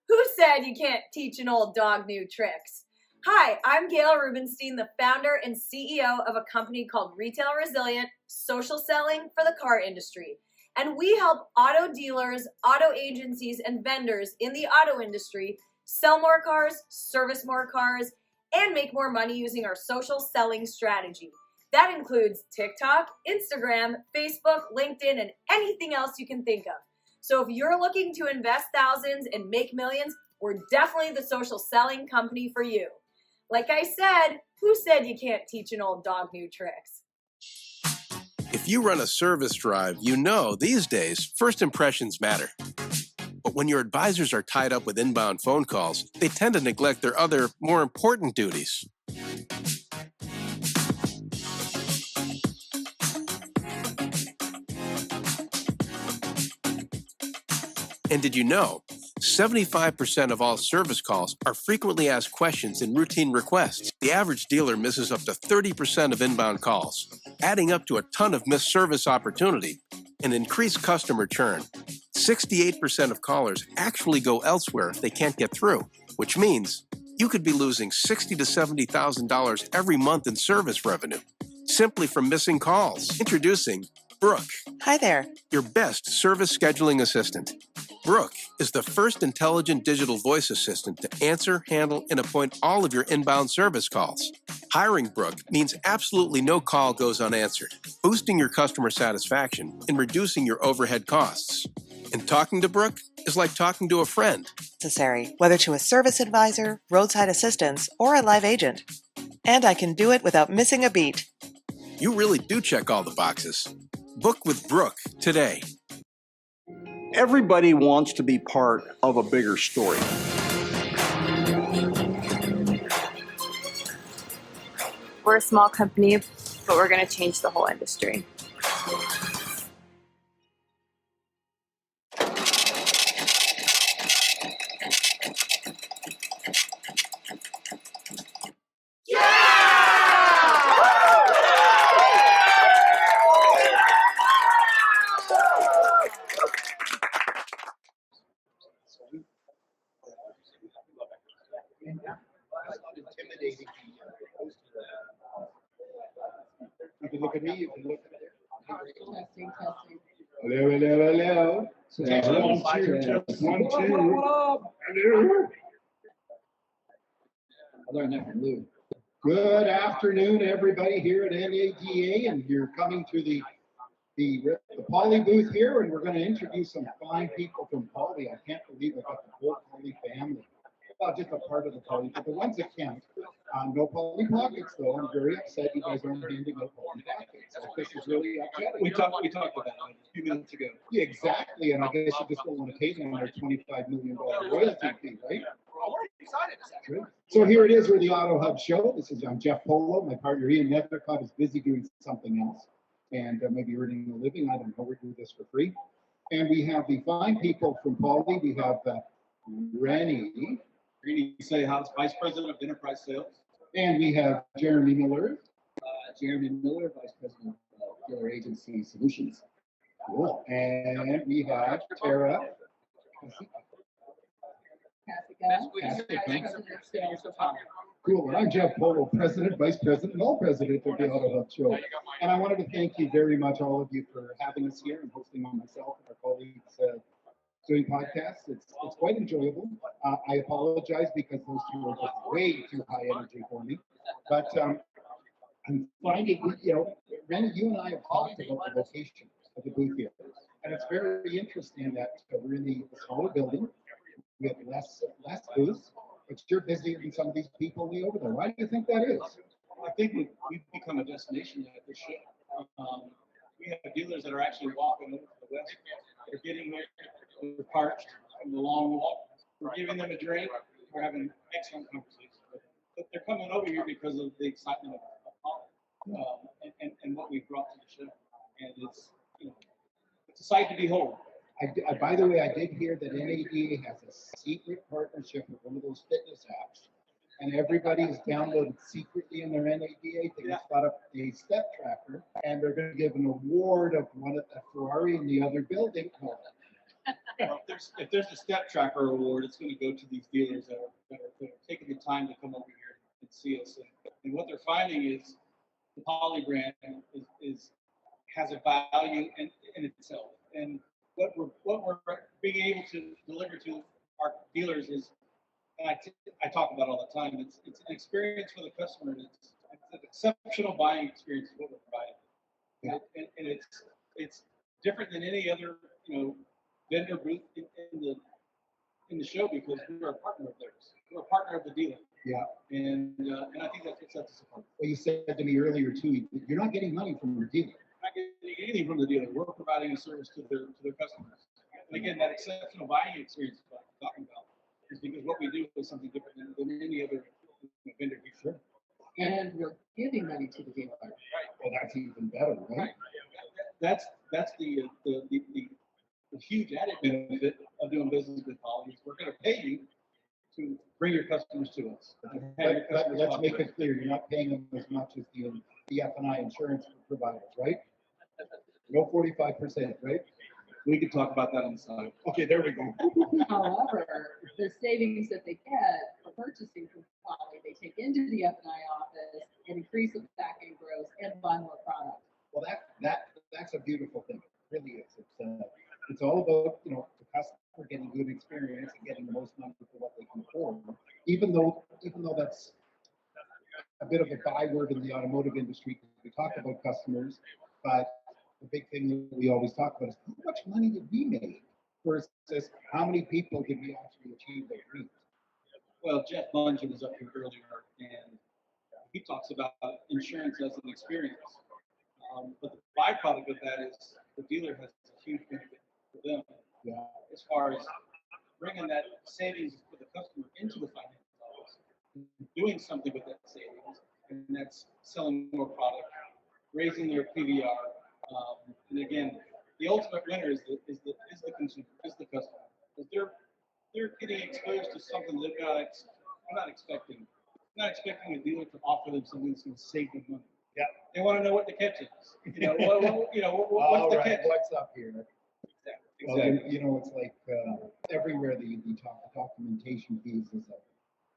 Who said you can't teach an old dog new tricks? Hi, I'm Gail Rubenstein, the founder and CEO of a company called Retail Resilient, social selling for the car industry. And we help auto dealers, auto agencies, and vendors in the auto industry sell more cars, service more cars, and make more money using our social selling strategy. That includes TikTok, Instagram, Facebook, LinkedIn, and anything else you can think of. So if you're looking to invest thousands and make millions, we're definitely the social selling company for you. Like I said, who said you can't teach an old dog new tricks? If you run a service drive, you know these days first impressions matter. But when your advisors are tied up with inbound phone calls, they tend to neglect their other, more important duties. And did you know 75% of all service calls are frequently asked questions in routine requests? The average dealer misses up to 30% of inbound calls, adding up to a ton of missed service opportunity and increased customer churn. 68% of callers actually go elsewhere if they can't get through, which means you could be losing $60,000 to $70,000 every month in service revenue simply from missing calls. Introducing Brooke. Hi there. Your best service scheduling assistant. Brooke is the first intelligent digital voice assistant to answer, handle, and appoint all of your inbound service calls. Hiring Brooke means absolutely no call goes unanswered, boosting your customer satisfaction and reducing your overhead costs. And talking to Brooke is like talking to a friend. Necessary, whether to a service advisor, roadside assistance, or a live agent. And I can do it without missing a beat. You really do check all the boxes. Book with Brooke today. Everybody wants to be part of a bigger story. We're a small company, but we're going to change the whole industry. You can look at me, you can look at it. Hello, hello, hello. Test 1, 2, test 1, 2. Hello. I learned that from Lou. Good afternoon, everybody here at NADA, and you're coming to the PolLy booth here, and we're going to introduce some fine people from PolLy. I can't believe I got the whole PolLy family. Well, just a part of the PolLy, but the ones that count. No PolLy pockets, though. I'm very upset you guys aren't handing out PolLy pockets. This is really upsetting. We talked about that a few minutes ago. Yeah, exactly, and I guess you just don't want to pay them their $25 million royalty fee, right? We're excited. So here it is, we're the Auto Hub show. I'm Jeff Polo. My partner Ian Nethercott is busy doing something else and maybe earning a living. I don't know. We do this for free. And we have the fine people from PolLy. We have Rennie Sayhouse, Vice President of Enterprise Sales. And we have Jeremy Miller. Jeremy Miller, Vice President of Dealer Agency Solutions. Cool. And we have Tara. Cool. And I'm Jeff Polo, President, Vice President, and all President of the Auto Hub Show. And I wanted to thank you very much, all of you, for having us here and hosting on myself and our colleagues doing podcasts. It's quite enjoyable. I apologize because those two are just way too high energy for me. But I'm finding, Rennie, you and I have talked about the location of the booth here. And it's very interesting that we're in the smaller building. We have less booths, but you're busier than some of these people way over there. Why do you think that is? I think we've become a destination at this show. We have dealers that are actually walking over to the west. They're getting there. They're parched from the long walk. We're giving them a drink. We're having excellent conversations. But they're coming over here because of the excitement of PolLy and what we've brought to the show. And it's a sight to behold. By the way, I did hear that NADA has a secret partnership with one of those fitness apps, and everybody's downloaded secretly in their NADA. They just got up a step tracker, and they're going to give an award of one at the Ferrari in the other building. there's a step tracker award, it's going to go to these dealers that are taking the time to come over here and see us. And what they're finding is the PolLy brand has a value in itself. And what we're being able to deliver to our dealers is, and I talk about it all the time. It's an experience for the customer, and it's an exceptional buying experience. Is what we're providing. Yeah. And it's different than any other vendor booth in the show because we're a partner of theirs. We're a partner of the dealer. Yeah. And I think that sets us apart. Well, you said to me earlier too, you're not getting money from your dealer. We're not getting anything from the dealer. We're providing a service to their customers. And again, that exceptional buying experience that I'm talking about is because what we do is something different than any other vendor. Sure. And we're giving money to the dealer. Right. Well, that's even better, right? Right. That's the huge added benefit of doing business with PolLy is we're going to pay you to bring your customers to us. Let's make it clear, you're not paying them as much as the F&I insurance providers, right? No 45%, right? We could talk about that on the side. Okay, there we go. However, the savings that they get for purchasing from PolLy, they take into the F&I office and increase the back end gross and buy more product. Well, that's a beautiful thing. It really is. It's all about the customer getting good experience and getting the most money for what they can afford. Even though that's a bit of a byword in the automotive industry, because we talk about customers, but the big thing that we always talk about is how much money did we make versus how many people did we actually achieve their dreams. Well, Jeff Mungen was up here earlier, and he talks about insurance as an experience. But the byproduct of that is the dealer has a huge benefit for them as far as bringing that savings for the customer into the finance office, doing something with that savings, and that's selling more product, raising their PVR. And again, the ultimate winner is the consumer, is the customer, because they're getting exposed to something they're not expecting. They're not expecting a dealer to offer them something that's going to save them money. Yeah. They want to know what the catch is. What's the catch? What's up here? Exactly. Well, it's like everywhere the documentation fees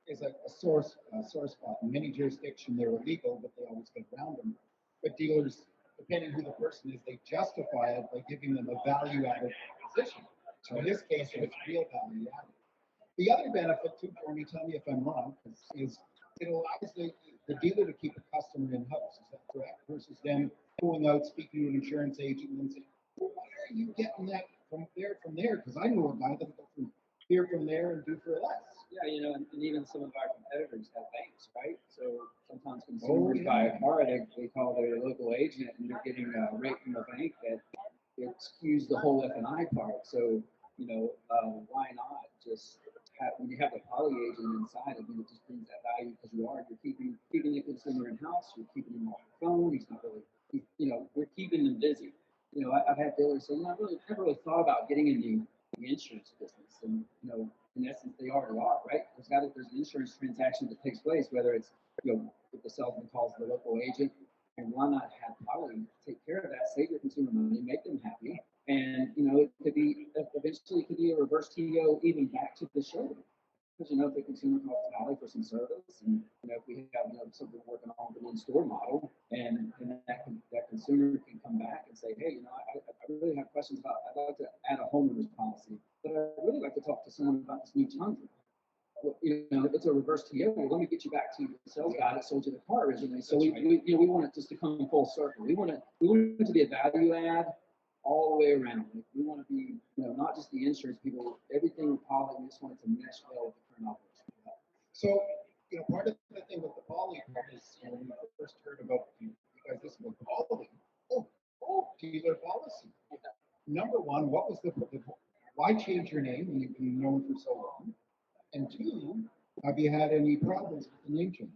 is a sore spot. In many jurisdictions they're illegal, but they always get around them. But dealers, depending who the person is, they justify it by giving them a value-added proposition. So in this case, it's real value-added. The other benefit too, Bernie, tell me if I'm wrong, is it allows the dealer to keep a customer in-house. Is that correct? Versus them going out, speaking to an insurance agent and saying, well, why are you getting that from there? Because I know a guy that'll go from here from there and do for less. Yeah, and even some of our competitors have banks, right? So sometimes consumers buy a car, they call their local agent and they're getting a rate from the bank that it skews the whole F&I part. So, why not just when you have a PolLy agent inside, it just brings that value because you're keeping the consumer in house, you're keeping him off the phone. He's not really, we're keeping them busy. I've had dealers say, I never really thought about getting into the insurance business, and in essence, they already are, right? There's an insurance transaction that takes place, whether it's if the salesman calls the local agent, and why not have PolLy take care of that, save your consumer money, make them happy. And, it could be, eventually it could be a reverse TO even back to the showroom. Because, if the consumer calls PolLy for some service, and, if we have, something working on an in-store model, and that consumer can come back and say, hey, I really have questions about, I'd like to add a homeowner's policy, but I'd really like to talk to someone about this new Tundra. Well, it's a reverse TO. Well, let me get you back to the sales guy that sold you the car originally. So we want it just to come full circle. We want it to be a value add all the way around. We want to be, not just the insurance people, everything with PolLy. We just want it to mesh well with the current operation. So, part of the thing with the PolLy is when we first heard about you guys listen to PolLy. Dealer policy. Number one, what was why change your name when you've been known for so long? And two, have you had any problems with the name change?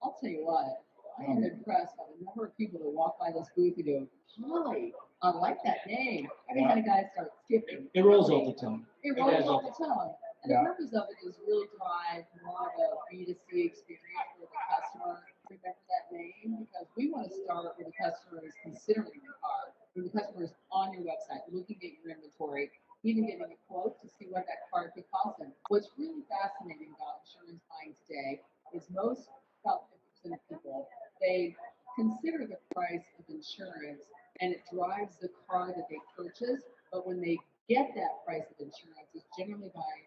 I'll tell you what, I am impressed by the number of people that walk by this booth and go, PolLy, I like that name. Every time a guy starts skipping. It rolls off the tongue. It rolls off the tongue. And the purpose of it is really drive more of a B2C experience for the customer. Remember that name, because we want to start where the customer is considering the car. when the customer is on your website, looking at your inventory, even getting a quote to see what that car could cost them. What's really fascinating about insurance buying today is most, about 50% of people, they consider the price of insurance and it drives the car that they purchase. But when they get that price of insurance, it's generally by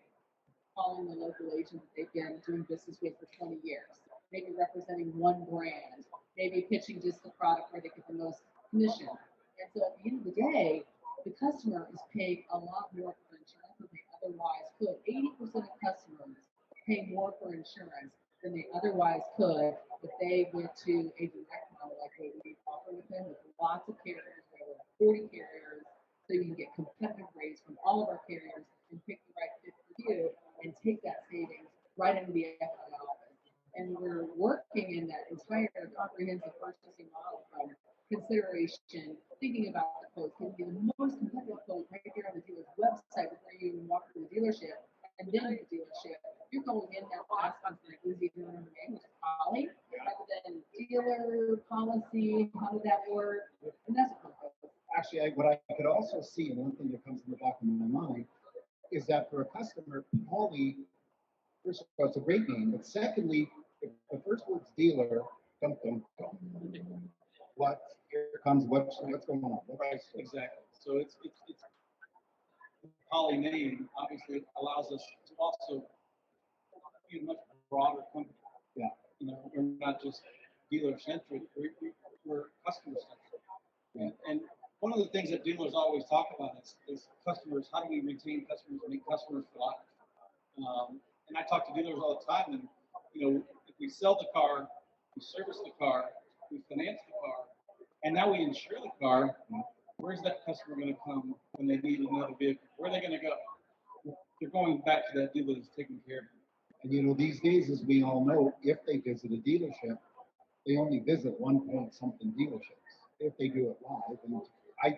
calling the local agent that they've been doing business with for 20 years, maybe representing one brand, maybe pitching just the product where they get the most commission. And so at the end of the day, the customer is paying a lot more for insurance than they otherwise could. 80% of customers pay more for insurance than they otherwise could if they went to a direct model like what we offer with them, with lots of carriers, over 40 carriers, so you can get competitive rates from all of our carriers and pick the right fit for you and take that savings right into the FI office. And we're working in that entire comprehensive purchasing model from consideration, thinking about the quote, can be the most competitive quote right there on the dealer's website before you even walk through the dealership. And then at the dealership, you're going in now asking for an easy to remember name, which is PolLy, rather than dealer policy, how did that work? And that's Actually, what I could also see, and one thing that comes in the back of my mind, is that for a customer, PolLy, first of all, it's a great name, but secondly, if the first word's dealer, dum dum dum. What here comes? What's going on? Right, exactly. So it's the PolLy name obviously allows us to also be a much broader company. Yeah. You know, we're not just dealer centric, we're customer centric. Yeah. And one of the things that dealers always talk about is customers. How do we retain customers and make customers for life? And I talk to dealers all the time, and you know, if we sell the car, we service the car, we finance the car, and now we insure the car. Where's that customer going to come when they need another vehicle? Where are they going to go? They're going back to that dealer that's taking care of them. And you know, these days, as we all know, if they visit a dealership, they only visit 1 point something dealerships if they do it live. And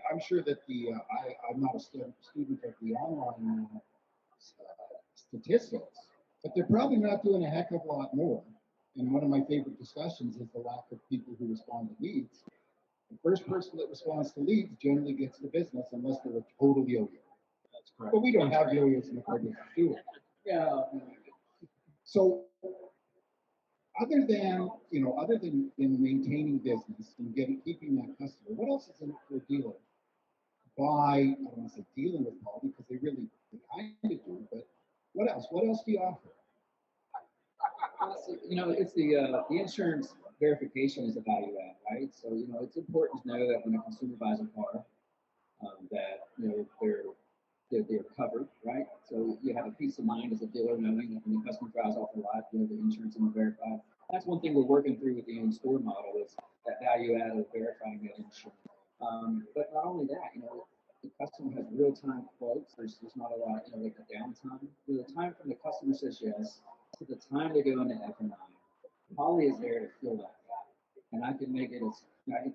I'm sure that I'm not a student of the online statistics, but they're probably not doing a heck of a lot more. And one of my favorite discussions is the lack of people who respond to leads. The first person that responds to leads generally gets the business unless they're a total yo-yo. That's correct. But we don't have yo-yos in the car business, do we? Yeah. So other than maintaining business and keeping that customer, what else is in it for a dealer? I don't want to say dealing with PolLy because they kind of do, but what else? What else do you offer? Honestly, it's the insurance verification is a value add, right? So, it's important to know that when a consumer buys a car, that, they're covered, right? So you have a peace of mind as a dealer knowing that when the customer drives off the lot, the insurance is verified. That's one thing we're working through with the in-store model is that value add of verifying that insurance. But not only that, the customer has real-time quotes. There's not a lot, like the downtime. The time from the customer says yes to the time they go into F&I. PolLy is there to fill that gap. And I can make it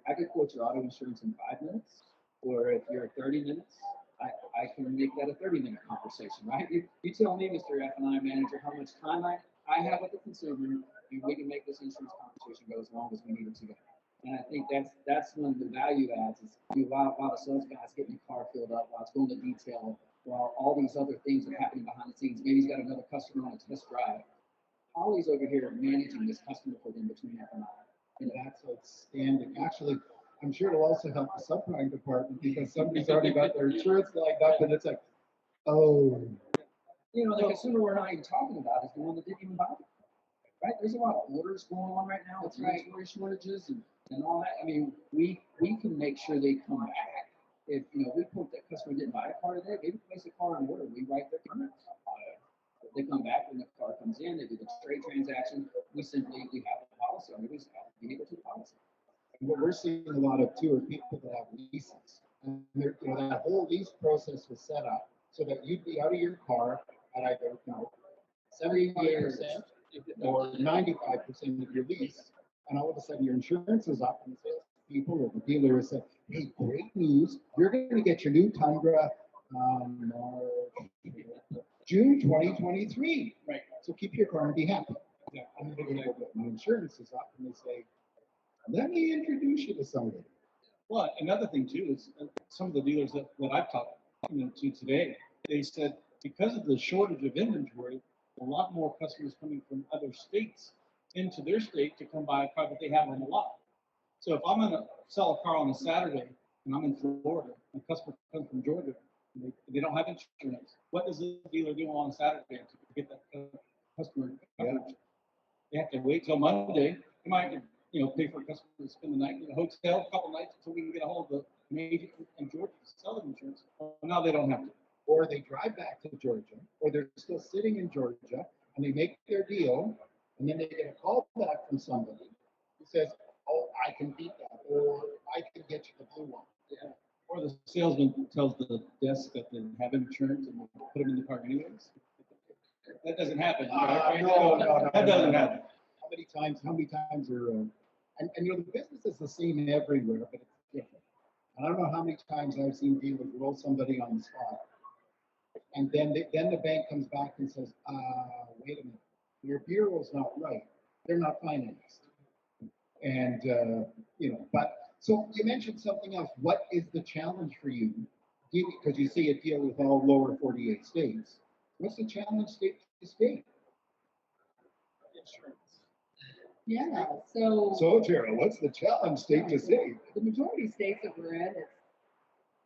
I could quote your auto insurance in 5 minutes, or if you're 30 minutes, I can make that a 30-minute conversation, right? You tell me, Mr. F&I manager, how much time I have with the consumer, and we can make this insurance conversation go as long as we need it to go. And I think that's one of the value adds is while the sales guy's getting the car filled up, while it's going to detail, while all these other things are happening behind the scenes, maybe he's got another customer on a test drive. PolLy's over here managing this customer for them between F&I. And that's outstanding. Actually, I'm sure it'll also help the subprime department because somebody's already got their insurance lined up and it's like, oh. The consumer we're not even talking about is the one that didn't even buy it. Right? There's a lot of orders going on right now with inventory shortages and all that. I mean, we can make sure they come back. If we hope that customer didn't buy a car today, maybe place a car on order, we write their comments. They come back when the car comes in, they do the trade transaction. We have the policy, or we just have to be able to policy. And what we're seeing a lot of too are people that have leases. And that whole lease process was set up so that you'd be out of your car at either 75% or 95% of your lease. And all of a sudden your insurance is up and the salespeople or the dealer is saying, hey, great news, you're going to get your new Tundra June 2023. Right. So keep your car and be happy. Yeah. And they're going to go, my insurance is up, and they say, let me introduce you to somebody. Well, another thing too is some of the dealers that I've talked to today, they said because of the shortage of inventory, a lot more customers coming from other states into their state to come buy a car that they have on the lot. So if I'm going to sell a car on a Saturday and I'm in Florida, and a customer comes from Georgia, and they don't have insurance, what does the dealer do on Saturday to get that customer coverage? They have to wait till Monday. They might have to, pay for a customer to spend the night in a hotel, a couple nights until we can get a hold of an agent in Georgia to sell them insurance. Well, now they don't have to. Or they drive back to Georgia, or they're still sitting in Georgia, and they make their deal, and then they get a call back from somebody who says, "Oh, I can beat that," or "I can get you the blue one." Yeah. Or the salesman tells the desk that they have insurance and they put them in the car anyways. That doesn't happen. Right? No, that doesn't happen. How many times are, and the business is the same everywhere, but it's different. And I don't know how many times I've seen dealers roll somebody on the spot. And then the bank comes back and says, wait a minute, your bureau's not right. They're not financed. And, but so you mentioned something else. What is the challenge for you? Because you say you deal with all lower 48 states. What's the challenge state to state? Insurance. Yeah, so So, Gerald, what's the challenge state to state? the majority of states that we're in, it's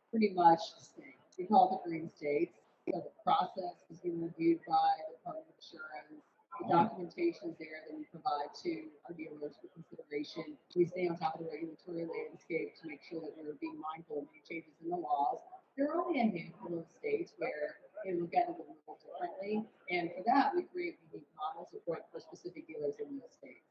pretty much the same. We call it the green states. So the process is being reviewed by the Department of Insurance. The documentation is there that we provide to our dealers for consideration. We stay on top of the regulatory landscape to make sure that we're being mindful of any changes in the laws. There are only a handful of states where they look at it a little differently. And for that, we create unique models for specific dealers in those states.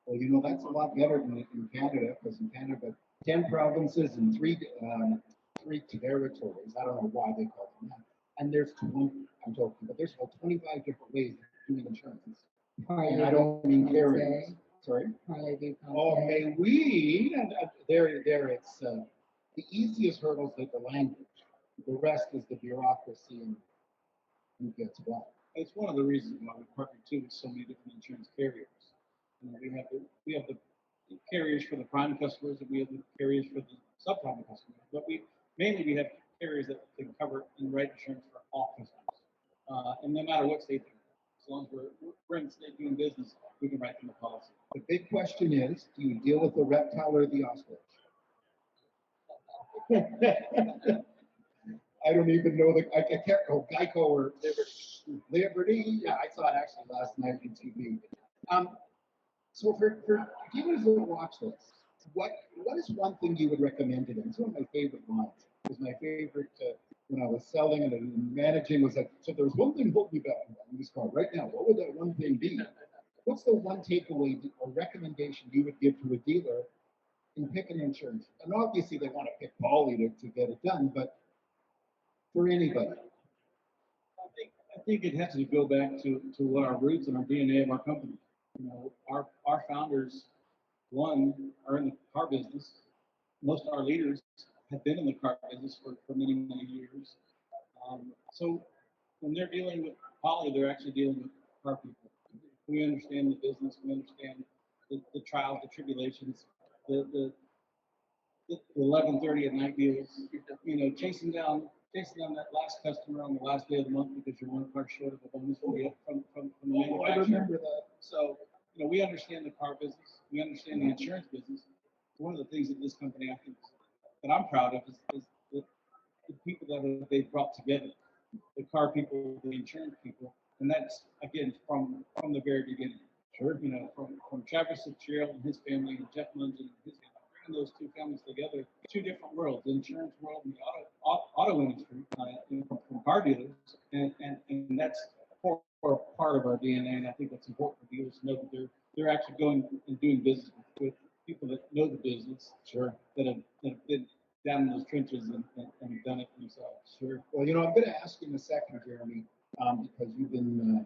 Well, that's a lot better than in Canada, because in Canada, 10 provinces and three territories. I don't know why they call them that. And there's 20, I'm joking, but there's about 25 different ways of doing insurance. And I don't mean carriers. Sorry? Oh, may we? And there it's the easiest hurdle is the language. The rest is the bureaucracy and who gets what. It's one of the reasons why we partner too with so many different insurance carriers. We have the carriers for the prime customers, and we have the carriers for the subprime customers. But we have carriers that can cover and write insurance for all customers, and no matter what state they're in. As long as we're in the state doing business, we can write them a policy. The big question is, do you deal with the reptile or the ostrich? I don't even know I can't go Geico or Liberty. Yeah, I saw it actually last night on TV. So for dealers that watch this, what is one thing you would recommend to them? It's one of my favorite lines. It was my favorite when I was selling and managing was like, so there's one thing holding me back in this car right now. What would that one thing be? What's the one takeaway or recommendation you would give to a dealer in picking insurance? And obviously they want to pick PolLy to get it done, but for anybody. I think it has to go back to our roots and our DNA of our company. Our founders, one, are in the car business. Most of our leaders have been in the car business for many, many years. So when they're dealing with PolLy, they're actually dealing with car people. We understand the business. We understand the trials, the tribulations, the 11:30 at night deals. Chasing down that last customer on the last day of the month because you're one car short of a bonus from the manufacturer. I remember that. So we understand the car business. We understand the insurance business. One of the things that this company, I think, that I'm proud of is the people that they've brought together, the car people, the insurance people, and that's again from the very beginning. Sure. From Travis Fitzgerald and his family and Jeff Munson and his family, bringing those two families together, two different worlds, the insurance world and the auto industry, from car dealers, and that's for part of our DNA, and I think that's important for dealers to know that they're actually going and doing business with people that know the business, sure, that have been down in those trenches and done it themselves. Sure. Well, I'm going to ask you in a second, Jeremy, because you've been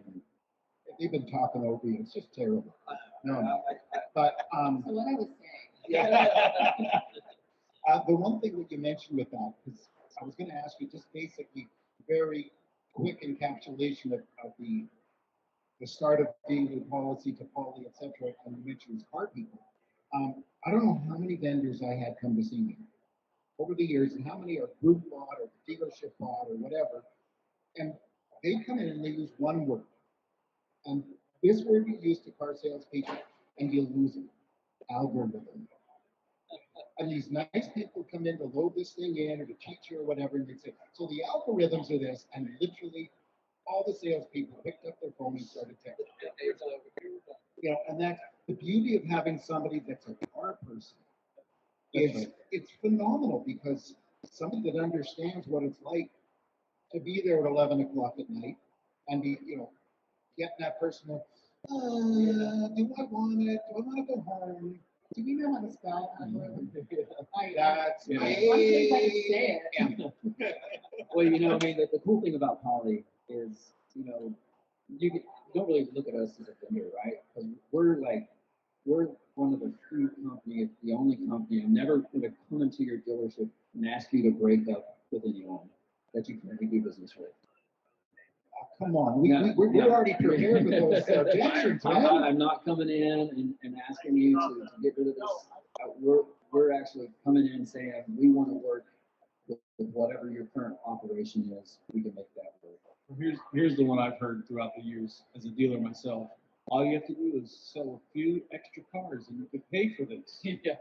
talking over you. It's just terrible. No. But so what I was saying. Yeah. The one thing that you mentioned with that, because I was going to ask you just basically very quick encapsulation of the start of dealer policy to PolLy, etc. And you mentioned car people. I don't know how many vendors I had come to see me. over the years, and how many are group bought or dealership bought or whatever. And they come in and they use one word. And this word you use to car salespeople, and you lose them. Algorithm. And these nice people come in to load this thing in or to teach you or whatever, and they say, so the algorithms are this, and literally all the salespeople picked up their phone and started texting. You know, and that's the beauty of having somebody that's a car person. It's phenomenal because somebody that understands what it's like to be there at 11 o'clock at night and be, you know, getting that person, do I want it? Do I want to go home? Do we know how to spell? That's Yeah. Sometimes I can say it. Well, you know, I mean, the cool thing about PolLy is, you know, you don't really look at us as a vendor, right? Because we're one of the few company, the only company, I'm never going to come into your dealership and ask you to break up with anyone that you can do business with. Come on, we're already prepared with those objections, man. I'm not coming in and asking you to get rid of this. We're actually coming in and saying we want to work with whatever your current operation is. We can make that work. Here's the one I've heard throughout the years as a dealer myself. All you have to do is sell a few extra cars and you can pay for this. Yeah.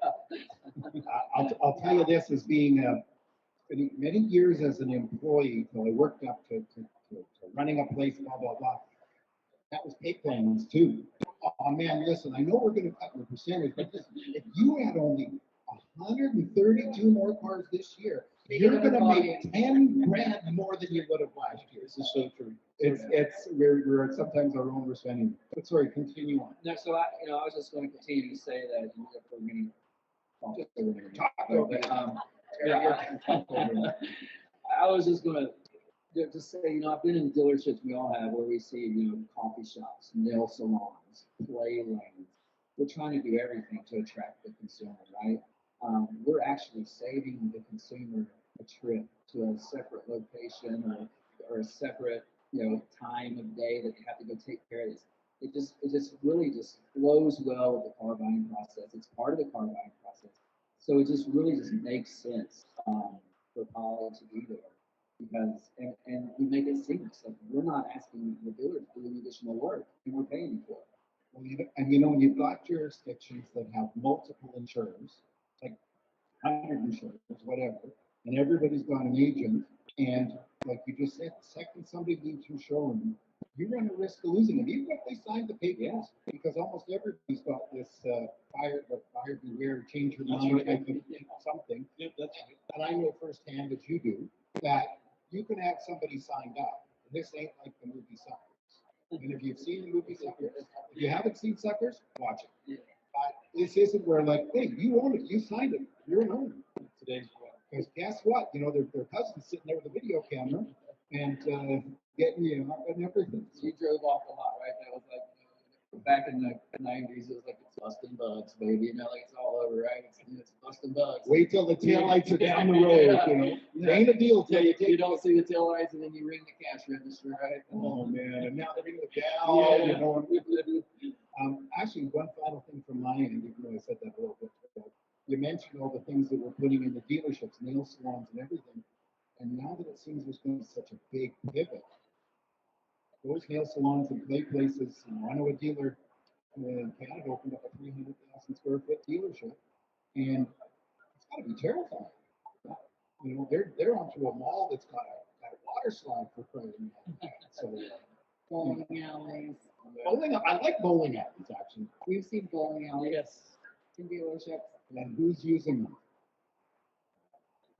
I'll tell you this as being many years as an employee, till I worked up to running a place, blah, blah, blah. That was pay plans too. Oh man, listen, I know we're going to cut the percentage, but listen, if you had only 132 more cars this year, you're going to make 10 grand more than you would have last year. This is so true. We're sometimes our own worst enemy. But sorry, continue on. No, so I was just going to continue to say that for many, I was just going to just say, you know, I've been in dealerships we all have where we see, you know, coffee shops, nail salons, play lanes. We're trying to do everything to attract the consumer, right? We're actually saving the consumer a trip to a separate location or a separate, you know, time of day that you have to go take care of this. It just really just flows well with the car buying process. It's part of the car buying process. So it just really just makes sense for PolLy to be there because and we make it seamless. Like we're not asking the dealer to do any additional work, and we're paying you for it. Well, and you know, you've got jurisdictions that have multiple insurers, like 100 insurers, whatever, and everybody's got an agent. And like you just said, the second somebody leaves your showroom, you run a risk of losing them, even if they signed the papers, because almost everybody's got this buyer beware, change your mind type of something. Yep, that's right. And I know firsthand, as you do, that you can have somebody signed up. And this ain't like the movie Suckers. And if you've seen the movie Suckers, if you haven't seen Suckers, watch it. This isn't where like, hey, you own it, you signed it, you're an owner. Today's what? Because guess what? You know, their cousin's sitting there with a video camera and getting you up and everything. You drove off a lot, right? That was like, you know, back in the 90s, it was like it's busting bugs, baby. You know, like it's all over, right? It's busting bugs. Wait till the taillights are down the road, you know. It ain't a deal till you don't see the taillights and then you ring the cash register, right? Oh man, and now they're ringing the bell. You know. Actually, one final thing from my end, even though I said that a little bit ago, you mentioned all the things that we're putting in the dealerships, nail salons and everything. And now that it seems there's going to be such a big pivot, those nail salons and play places, you know, I know a dealer in Canada opened up a 300,000 square foot dealership, and it's got to be terrifying. You know, they're onto a mall that's got a water slide for crying out. So Bowling alleys. I like bowling alleys actually. We've seen bowling alleys Yes. in dealerships. And who's using them?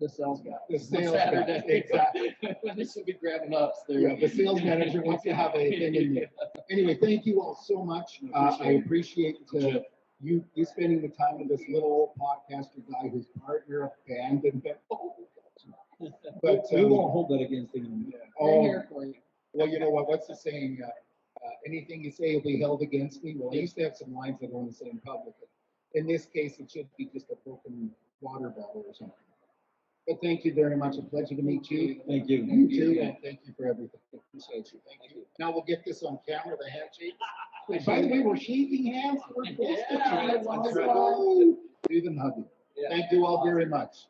The sales guy. The sales guy, exactly. They should be grabbing ups there. Yeah, the sales manager wants to have a thing in there. Anyway, thank you all so much. I appreciate you spending the time with this little old podcaster guy whose partner abandoned him. But we won't hold that against him. We're here for you. Well, you know what? What's the saying? Anything you say will be held against me. Well, I used to have some lines I don't want to say in public. In this case, it should be just a broken water bottle or something. But thank you very much. A pleasure to meet you. Thank you. You too, and thank you for everything. Appreciate you. Thank you. Now we'll get this on camera, the handshake. By the way, we're shaking hands. We're close to Yeah, trying that's to right. even hugging. Yeah. Thank you all very much.